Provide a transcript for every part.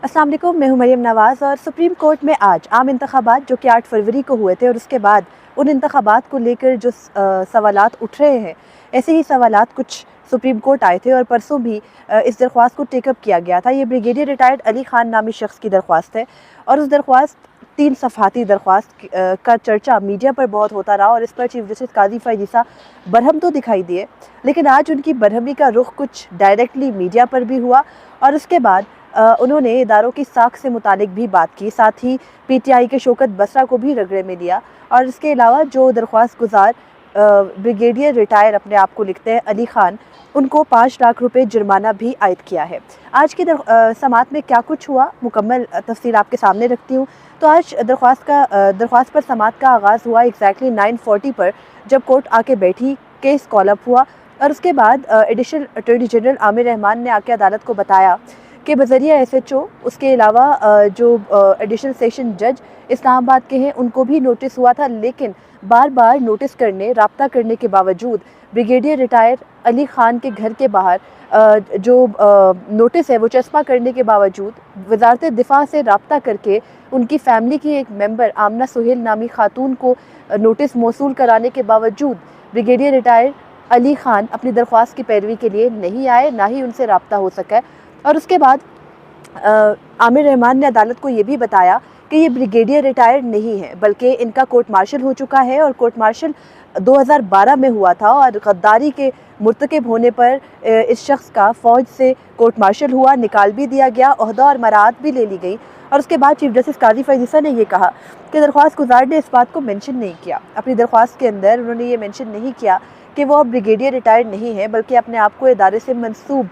अस्सलाम वालेकुम, मैं हूं मरियम नवाज़ और सुप्रीम कोर्ट में आज आम इंतखाबात जो कि 8 फरवरी को हुए थे और उसके बाद उन इंतखाबात को लेकर जो सवालात उठ रहे हैं, ऐसे ही सवालात कुछ सुप्रीम कोर्ट आए थे और परसों भी इस दरख्वास्त को टेकअप किया गया था। ये ब्रिगेडियर रिटायर्ड अली खान नामी शख्स की दरख्वास्त है और उस दरख्वास्त 3 सफ़हाती दरख्वास्त का चर्चा मीडिया पर बहुत होता रहा और इस पर चीफ जस्टिस काजी फ़ाइज़ ईसा बरहम तो दिखाई दिए, लेकिन आज उनकी बरहमी का रुख कुछ डायरेक्टली मीडिया पर भी हुआ और उसके बाद उन्होंने इदारों की साख से मुतालिक भी बात की, साथ ही पीटीआई के शौकत बसरा को भी रगड़े में लिया और इसके अलावा जो दरख्वास्त गुजार ब्रिगेडियर रिटायर अपने आप को लिखते हैं अली खान, उनको 5 लाख रुपए जुर्माना भी आयद किया है। आज की समाअत में क्या कुछ हुआ, मुकम्मल तफसील आपके सामने रखती हूँ। तो आज दरख्वास्त पर समाअत का आगाज़ हुआ एग्जैक्टली 9:40 पर, जब कोर्ट आके बैठी, केस कॉल अप हुआ और उसके बाद additional attorney general Aamir Rahman ने आके अदालत को बताया कि बज़रिया SHO उसके अलावा जो एडिशनल सेशन जज इस्लामाबाद के हैं उनको भी नोटिस हुआ था, लेकिन बार बार नोटिस करने, राब्ता करने के बावजूद ब्रिगेडियर रिटायर अली खान के घर के बाहर जो नोटिस है वो चस्पा करने के बावजूद वजारत दिफा से राब्ता करके उनकी फ़ैमिली की एक मेंबर आमना सुहेल नामी खातून को नोटिस मौसूल कराने के बावजूद ब्रिगेडियर रिटायर अली खान अपनी दरख्वास्त की पैरवी के लिए नहीं आए, ना ही उनसे राब्ता हो सका है। और उसके बाद आमिर रहमान ने अदालत को ये भी बताया कि ये ब्रिगेडियर रिटायर्ड नहीं है, बल्कि इनका कोर्ट मार्शल हो चुका है और कोर्ट मार्शल 2012 में हुआ था और गद्दारी के मुर्तकिब होने पर इस शख्स का फ़ौज से कोर्ट मार्शल हुआ, निकाल भी दिया गया, ओहदा और मराहत भी ले ली गई। और उसके बाद चीफ जस्टिस काजी फ़ाइज़ ईसा ने यह कहा कि दरख्वास्त गुजार ने इस बात को मेंशन नहीं किया, अपनी दरख्वास्त के अंदर उन्होंने ये मेंशन नहीं किया कि वो अब ब्रिगेडियर रिटायर्ड नहीं है, बल्कि अपने आप को इदारे से मंसूब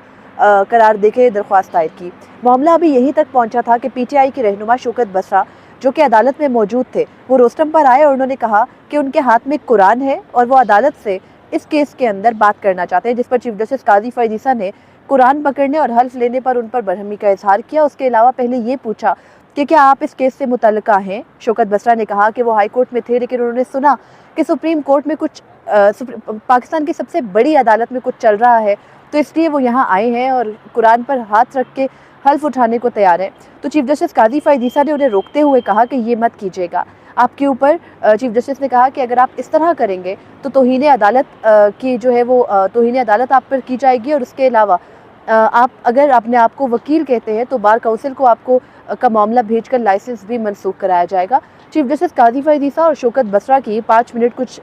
करार देके दरख्वास्त दायर की। मामला अभी यहीं तक पहुंचा था कि पीटीआई के रहनुमा शौकत बसरा, जो कि अदालत में मौजूद थे, वो रोस्टम पर आए और उन्होंने कहा कि उनके हाथ में कुरान है और वो अदालत से इस केस के अंदर बात करना चाहते हैं, जिस पर चीफ जस्टिस काजी फ़ाइज़ ईसा ने कुरान पकड़ने और हल्फ लेने पर उन पर बरहमी का इजहार किया। उसके अलावा पहले ये पूछा कि क्या आप इस केस से मुतल्लिका हैं। शौकत बसरा ने कहा कि वो हाई कोर्ट में थे, लेकिन उन्होंने सुना कि सुप्रीम कोर्ट में कुछ पाकिस्तान की सबसे बड़ी अदालत में कुछ चल रहा है, तो इसलिए वो यहाँ आए हैं और कुरान पर हाथ रख के हल्फ उठाने को तैयार हैं। तो चीफ जस्टिस काजी फ़ाइज़ ईसा ने उन्हें रोकते हुए कहा कि ये मत कीजिएगा, आपके ऊपर चीफ जस्टिस ने कहा कि अगर आप इस तरह करेंगे तो तौहीन अदालत की जो है वो तौहीन अदालत आप पर की जाएगी और उसके अलावा आप अगर अपने आप को वकील कहते हैं तो बार काउंसिल को आपको का मामला भेजकर लाइसेंस भी मनसूख कराया जाएगा। चीफ जस्टिस काजी फ़ाइज़ ईसा और शौकत बसरा की 5 मिनट कुछ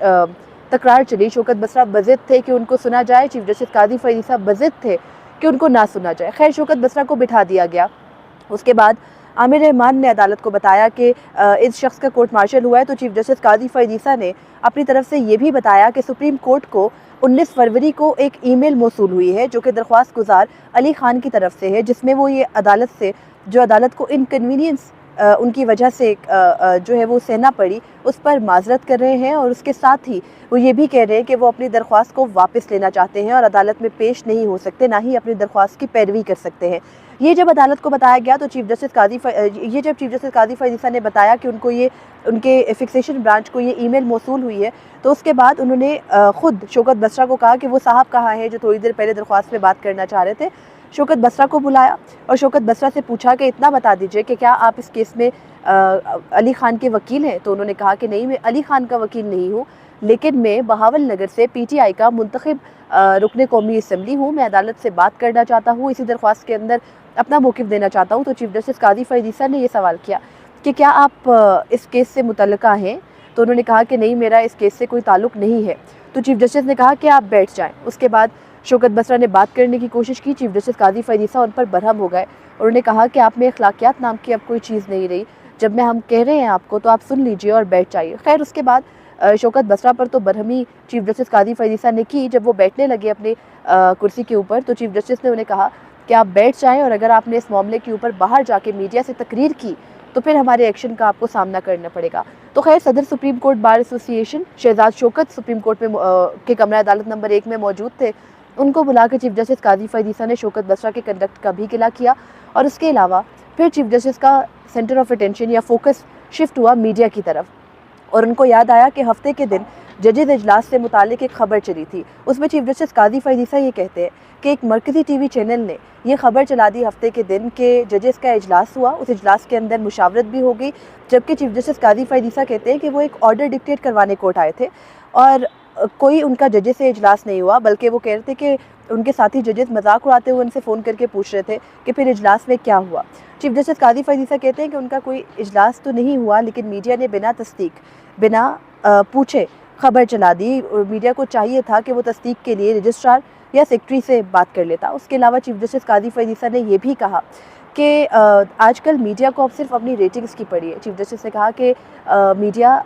तकरार चली। शौकत बसरा बज़िद थे कि उनको सुना जाए, चीफ जस्टिस काजी फ़ाइज़ ईसा बज़िद थे कि उनको ना सुना जाए। खैर, शौकत बसरा को बिठा दिया गया। उसके बाद आमिर रहमान ने अदालत को बताया कि इस शख्स का कोर्ट मार्शल हुआ है, तो चीफ जस्टिस काजी फ़ाइज़ ईसा ने अपनी तरफ से ये भी बताया कि सुप्रीम कोर्ट को 19 फरवरी को एक ईमेल मौसूल हुई है जो कि दरख्वास्त गुजार अली खान की तरफ से है, जिसमें वो ये अदालत से, जो अदालत को इनकन्वीनियंस उनकी वजह से जो है वो सहना पड़ी, उस पर माजरत कर रहे हैं और उसके साथ ही वो ये भी कह रहे हैं कि वो अपनी दरख्वास्त को वापस लेना चाहते हैं और अदालत में पेश नहीं हो सकते, ना ही अपनी दरख्वास्त की पैरवी कर सकते हैं। ये जब अदालत को बताया गया तो चीफ जस्टिस काजी फ़ाइज़ ईसा ने बताया कि उनको ये उनके फिक्सेशन ब्रांच को ये ईमेल मौसूल हुई है, तो उसके बाद उन्होंने ख़ुद शौकत बसरा को कहा कि वो साहब कहाँ हैं जो थोड़ी देर पहले दरख्वास्त पे बात करना चाह रहे थे। शौकत बसरा को बुलाया और शौकत बसरा से पूछा कि इतना बता दीजिए कि क्या आप इस केस में अली खान के वकील हैं। तो उन्होंने कहा कि नहीं, मैं अली खान का वकील नहीं हूँ, लेकिन मैं बहावल नगर से पीटीआई का मुंतखब रुकने कौमी असम्बली हूँ, मैं अदालत से बात करना चाहता हूँ, इसी दरख्वास्त के अंदर अपना मौक़िफ़ देना चाहता हूँ। तो चीफ जस्टिस काजी फ़ाइज़ ईसा ने यह सवाल किया कि क्या आप इस केस से मुतल्लिका हैं। तो उन्होंने कहा कि नहीं, मेरा इस केस से कोई ताल्लुक़ नहीं है। तो चीफ जस्टिस ने कहा कि आप बैठ जाएँ। उसके बाद शौकत बसरा ने बात करने की कोशिश की, चीफ जस्टिस काजी फ़ाइज़ ईसा उन पर बरहम हो गए। उन्होंने कहा कि आप में अखलाकियात नाम की अब कोई चीज़ नहीं रही, जब मैं हम कह रहे हैं आपको तो आप सुन लीजिए और बैठ जाइए। खैर, उसके बाद शौकत बसरा पर तो बरहमी चीफ जस्टिस काजी फ़ाइज़ ईसा ने की। जब वो बैठने लगे अपने कुर्सी के ऊपर, तो चीफ जस्टिस ने उन्हें कहा कि आप बैठ जाएँ और अगर आपने इस मामले के ऊपर बाहर जाके मीडिया से तकरीर की तो फिर हमारे एक्शन का आपको सामना करना पड़ेगा। तो खैर, सदर supreme court bar association Shahzad Shaukat supreme court में के कमरा अदालत नंबर 1 में मौजूद थे। उनको बुलाकर चीफ जस्टिस काजी फ़ाइज़ ईसा ने शौकत बसरा के कंडक्ट का भी गिला किया और उसके अलावा फिर चीफ जस्टिस का सेंटर ऑफ अटेंशन या फोकस शिफ्ट हुआ मीडिया की तरफ और उनको याद आया कि हफ्ते के दिन जजेज इजलास से मुतालिक एक खबर चली थी। उसमें चीफ जस्टिस काजी फैज़ ईसा ये कहते हैं कि एक मरकज़ी टीवी चैनल ने ये खबर चला दी हफ्ते के दिन के जजेस का इजलास हुआ, उस इजलास के अंदर मुशावरत भी हो गई, जबकि चीफ जस्टिस काजी फैज़ ईसा कहते हैं कि वो एक ऑर्डर डिक्टेट करवाने कोर्ट आए थे और कोई उनका जजेस से इजलास नहीं हुआ, बल्कि वो कह रहे थे कि उनके साथी जजेस मजाक उड़ाते हुए उनसे फ़ोन करके पूछ रहे थे कि फिर इजलास में क्या हुआ। चीफ जस्टिस काजी फैज़ ईसा कहते हैं कि उनका कोई इजलास तो नहीं हुआ, लेकिन मीडिया ने बिना तस्दीक, बिना पूछे खबर चला दी। मीडिया को चाहिए था कि वो तस्दीक के लिए रजिस्ट्रार या सेक्रेटरी से बात कर लेता। उसके अलावा चीफ जस्टिस काजी फैज़ ईसा ने यह भी कहा कि आजकल मीडिया को अब सिर्फ अपनी रेटिंग्स की पड़ी है। चीफ जस्टिस ने कहा कि मीडिया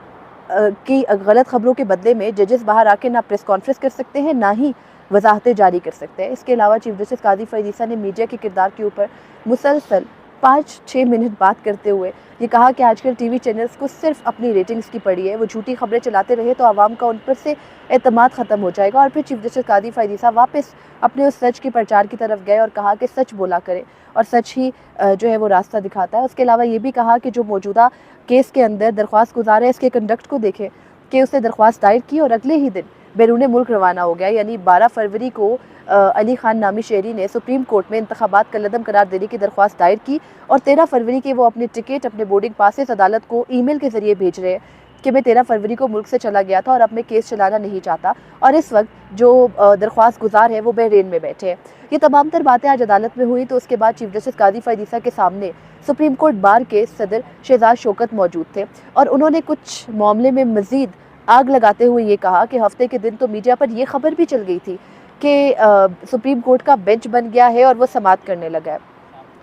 की गलत खबरों के बदले में जजेस बाहर आके ना प्रेस कॉन्फ्रेंस कर सकते हैं, ना ही वजाहतें जारी कर सकते हैं। इसके अलावा चीफ जस्टिस काजी फैज़ ईसा ने मीडिया के किरदार के ऊपर मुसलसल 5-6 मिनट बात करते हुए ये कहा कि आजकल टीवी चैनल्स को सिर्फ अपनी रेटिंग्स की पड़ी है, वो झूठी खबरें चलाते रहे तो आवाम का उन पर से एतमाद ख़त्म हो जाएगा। और फिर चीफ जस्टिस काजी फैज़ ईसा वापस अपने उस सच के प्रचार की तरफ गए और कहा कि सच बोला करें और सच ही जो है वो रास्ता दिखाता है। उसके अलावा ये भी कहा कि जो मौजूदा केस के अंदर दरख्वास्त गुजार है, इसके कंडक्ट को देखें कि उसने दरख्वास्त दायर की और अगले ही दिन बैरून मुल्क रवाना हो गया। यानी 12 फरवरी को अली खान नामी शहरी ने सुप्रीम कोर्ट में इंतखाबात का लदम करार देने की दरख्वास्त दायर की और 13 फरवरी के वो अपने टिकट, अपने बोर्डिंग पासेस अदालत को ईमेल के जरिए भेज रहे हैं कि मैं 13 फरवरी को मुल्क से चला गया था और अब मैं केस चलाना नहीं चाहता, और इस वक्त जो दरख्वास्त गुजार है वो बहरीन में बैठे हैं। ये तमाम तर बातें आज अदालत में हुई। तो उसके बाद चीफ जस्टिस काजी फैज़ ईसा के सामने सुप्रीम कोर्ट बार के सदर शहजाद शौकत मौजूद थे और उन्होंने कुछ मामले में मज़ीद आग लगाते हुए ये कहा कि हफ्ते के दिन तो मीडिया पर यह खबर भी चल गई थी कि सुप्रीम कोर्ट का बेंच बन गया है और वो समाअत करने लगा है।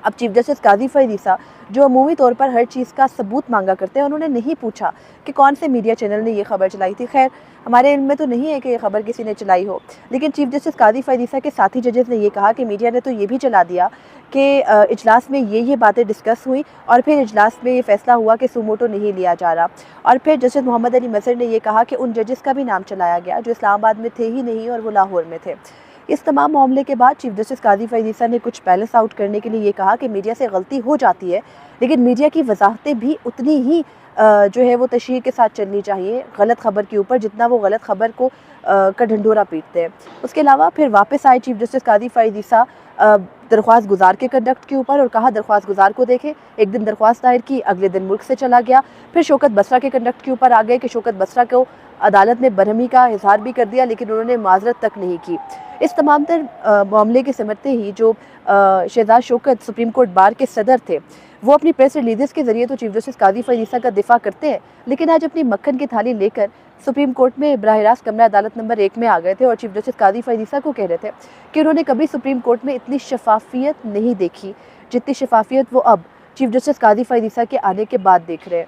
अब चीफ जस्टिस काजी फैज़ ईसा जो अमूमी तौर पर हर चीज़ का सबूत मांगा करते हैं, उन्होंने नहीं पूछा कि कौन से मीडिया चैनल ने ये खबर चलाई थी। खैर हमारे इल्म में तो नहीं है कि ये खबर किसी ने चलाई हो, लेकिन चीफ जस्टिस काजी फैज़ ईसा के साथी जजेस ने ये कहा कि मीडिया ने तो ये भी चला दिया कि इजलास में ये बातें डिस्कस हुई और फिर इजलास में ये फैसला हुआ कि सुमोटो नहीं लिया जा रहा। और फिर जस्टिस मोहम्मद अली मज़हर ने यह कहा कि उन जजेस का भी नाम चलाया गया जो इस्लामाबाद में थे ही नहीं और वो लाहौर में थे। इस तमाम मामले के बाद चीफ जस्टिस काजी फैज़ ईसा ने कुछ बैलेंस आउट करने के लिए ये कहा कि मीडिया से गलती हो जाती है, लेकिन मीडिया की वजाहतें भी उतनी ही जो है वो तशरीह के साथ चलनी चाहिए गलत खबर के ऊपर, जितना वो गलत खबर को का ढंढोरा पीटते हैं। उसके अलावा फिर वापस आए चीफ जस्टिस काजी फैज़ ईसा दरख्वास्त गुजार के कंडक्ट के ऊपर और कहा दरख्वास्त गुजार को देखें। एक दिन दरख्वास्त दायर की, अगले दिन मुल्क से चला गया। फिर शौकत बसरा के कंडक्ट के ऊपर आ गए कि शौकत बसरा को अदालत ने बरहमी का इजहार भी कर दिया, लेकिन उन्होंने माजरत तक नहीं की। इस तमाम तर मामले के सिमटते ही जो शहजाद शौकत सुप्रीम कोर्ट बार के सदर थे, वो अपनी प्रेस रिलीजेस के जरिए तो चीफ जस्टिस काजी फैज़ ईसा का दिफा करते हैं, लेकिन आज अपनी मक्खन की थाली लेकर सुप्रीम कोर्ट में बराह रास्त कमरा अदालत नंबर 1 में आ गए थे और चीफ जस्टिस काजी फैज़ ईसा को कह रहे थे कि उन्होंने कभी सुप्रीम कोर्ट में इतनी शफाफियत नहीं देखी जितनी शफाफियत वो अब चीफ जस्टिस काजी फैज़ ईसा के आने के बाद देख रहे हैं।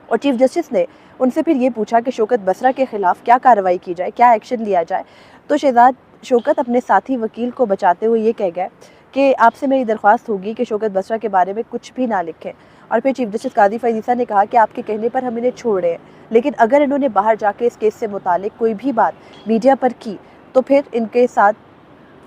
और चीफ जस्टिस ने उनसे फिर ये पूछा कि शौकत बसरा के ख़िलाफ़ क्या कार्रवाई की जाए, क्या एक्शन लिया जाए। तो शहजाद शौकत अपने साथी वकील को बचाते हुए ये कह गए कि आपसे मेरी दरख्वास्त होगी कि शौकत बसरा के बारे में कुछ भी ना लिखें। और फिर चीफ जस्टिस काजी फैज़ ईसा ने कहा कि आपके कहने पर हम इन्हें छोड़ रहे हैं, लेकिन अगर इन्होंने बाहर जाके इस केस से मुतालिक कोई भी बात मीडिया पर की तो फिर इनके साथ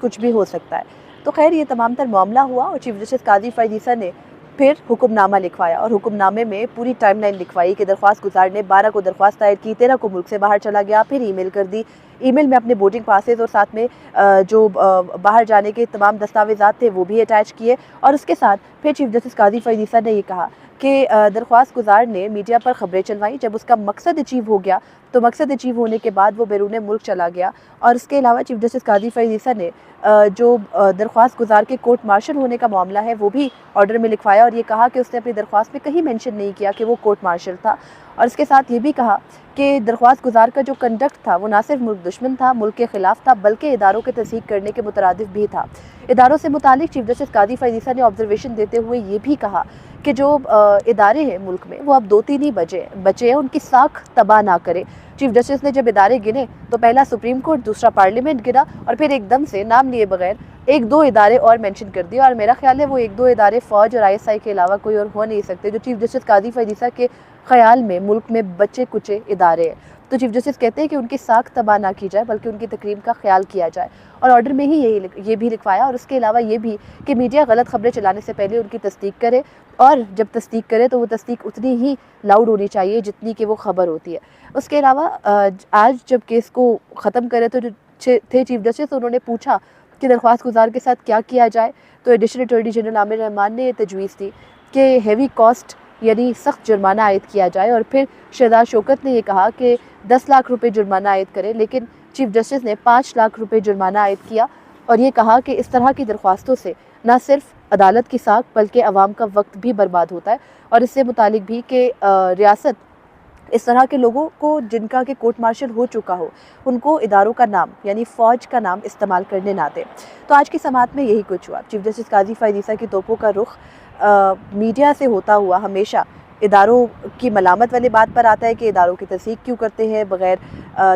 कुछ भी हो सकता है। तो खैर ये तमाम तर मामला हुआ और चीफ जस्टिस काजी फैज़ ईसा ने फिर हुक्मनामा लिखवाया और हुक्मनामे में पूरी टाइमलाइन लिखवाई कि दरख्वास्त गुजार ने 12 को दरख्वास्त दायर की, 13 को मुल्क से बाहर चला गया, फिर ईमेल कर दी, ईमेल में अपने बोर्डिंग पासेस और साथ में जो बाहर जाने के तमाम दस्तावेज़ात थे वो भी अटैच किए। और उसके साथ फिर चीफ जस्टिस काजी फैज़ ईसा ने ये कहा कि दरख्वास्त गुजार ने मीडिया पर ख़बरें चलवाई, जब उसका मकसद अचीव हो गया तो मकसद अचीव होने के बाद वो बैरून मुल्क चला गया। और उसके अलावा चीफ जस्टिस काजी फैज़ ईसा ने जो दरख्वास्त गुजार के कोर्ट मार्शल होने का मामला है वो भी ऑर्डर में लिखवाया और ये कहा कि उसने अपनी दरख्वास्त में कहीं मेंशन नहीं किया कि वो कोर्ट मार्शल था। और इसके साथ ये भी कहा कि दरख्वास्त गुजार का जो कंडक्ट था वो ना सिर्फ मुल्क दुश्मन था, मुल्क के ख़िलाफ़ था, बल्कि इदारों के तस्दीक करने के मुतरादिफ भी था। इदारों से मुतालिक चीफ जस्टिस काजी फैज़ ईसा ने ऑब्जर्वेशन देते हुए ये भी कहा कि जो इदारे हैं मुल्क में वो अब 2-3 ही बचे हैं, उनकी साख तबाह ना करें। चीफ जस्टिस ने जब इदारे गिने तो पहला सुप्रीम कोर्ट, दूसरा पार्लियामेंट गिना और फिर एकदम से नाम लिए बगैर 1-2 इदारे और मेंशन कर दिए। और मेरा ख्याल है वो 1-2 इदारे फ़ौज और ISI के अलावा कोई और हो नहीं सकते जो चीफ जस्टिस काजी फैज़ ईसा के ख्याल में मुल्क में बचे कुचे इदारे हैं। तो चीफ जस्टिस कहते हैं कि उनकी साख तबाह ना की जाए बल्कि उनकी तकरीम का ख्याल किया जाए। और ऑर्डर में ही ये भी लिखवाया, और उसके अलावा ये भी कि मीडिया गलत खबरें चलाने से पहले उनकी तस्दीक करे, और जब तस्दीक करे तो वो तस्दीक उतनी ही लाउड होनी चाहिए जितनी कि वो खबर होती है। उसके अलावा आज जब केस को ख़त्म करे तो जो थे चीफ जस्टिस, उन्होंने पूछा कि दरख्वास्त गुजार के साथ क्या किया जाए। तो additional attorney general Aamir Rahman ने तजवीज़ दी कि हेवी कॉस्ट यानी सख्त जुर्माना आयद किया जाए। और फिर शहजाद शौकत ने यह कहा कि 10 लाख रुपए जुर्माना आयद करें, लेकिन चीफ जस्टिस ने 5 लाख रुपए जुर्माना आयद किया और ये कहा कि इस तरह की दरख्वास्तों से न सिर्फ अदालत की साख बल्कि अवाम का वक्त भी बर्बाद होता है। और इससे मुतालिक भी कि रियासत इस तरह के लोगों को जिनका कि कोर्ट मार्शल हो चुका हो, उनको इदारों का नाम यानी फ़ौज का नाम इस्तेमाल करने ना दें। तो आज की समाअत में यही कुछ हुआ। चीफ जस्टिस काजी फ़ायज़ ईसा की तोपों का रुख मीडिया से होता हुआ हमेशा इदारों की मलामत वाली बात पर आता है कि इदारों की तस्दीक क्यों करते हैं, बग़ैर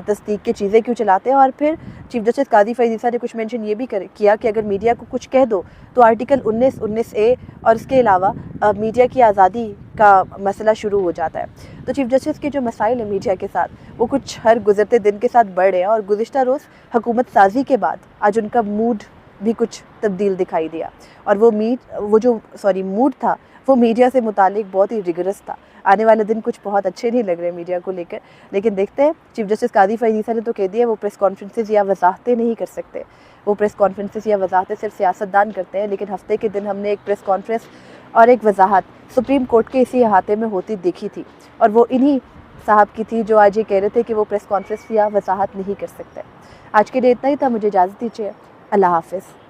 तस्दीक के चीज़ें क्यों चलाते हैं। और फिर चीफ जस्टिस काजी फ़ायज़ ईसा ने कुछ मेंशन ये भी किया कि अगर मीडिया को कुछ कह दो तो आर्टिकल 19(19)A और इसके अलावा मीडिया की आज़ादी का मसला शुरू हो जाता है। तो चीफ जस्टिस के जो मसाइल हैं मीडिया के साथ, वो कुछ हर गुज़रते दिन के साथ बढ़ रहे हैं। और गुज़िश्ता रोज़ हुकूमत साजी के बाद आज उनका मूड भी कुछ तब्दील दिखाई दिया। और वो मूड था वो मीडिया से मुतालिक बहुत ही रिगरस था। आने वाले दिन कुछ बहुत अच्छे नहीं लग रहे मीडिया को लेकर, लेकिन देखते हैं। चीफ जस्टिस काजी फ़ायज़ ईसा ने तो कह दिया वो प्रेस कॉन्फ्रेंसेस या वजाहतें नहीं कर सकते। वो प्रेस कॉन्फ्रेंसेस या वजाहतें सिर्फ सियासतदान करते हैं, लेकिन हफ्ते के दिन हमने एक प्रेस कॉन्फ्रेंस और एक वजाहत सुप्रीम कोर्ट के इसी अहाते में होती देखी थी, और वो इन्हीं साहब की थी जो आज ये कह रहे थे कि वो प्रेस कॉन्फ्रेंस या वजाहत नहीं कर सकते। आज के लिए इतना ही था। मुझे इजाज़त दीजिए। अल्लाह हाफ़िज़।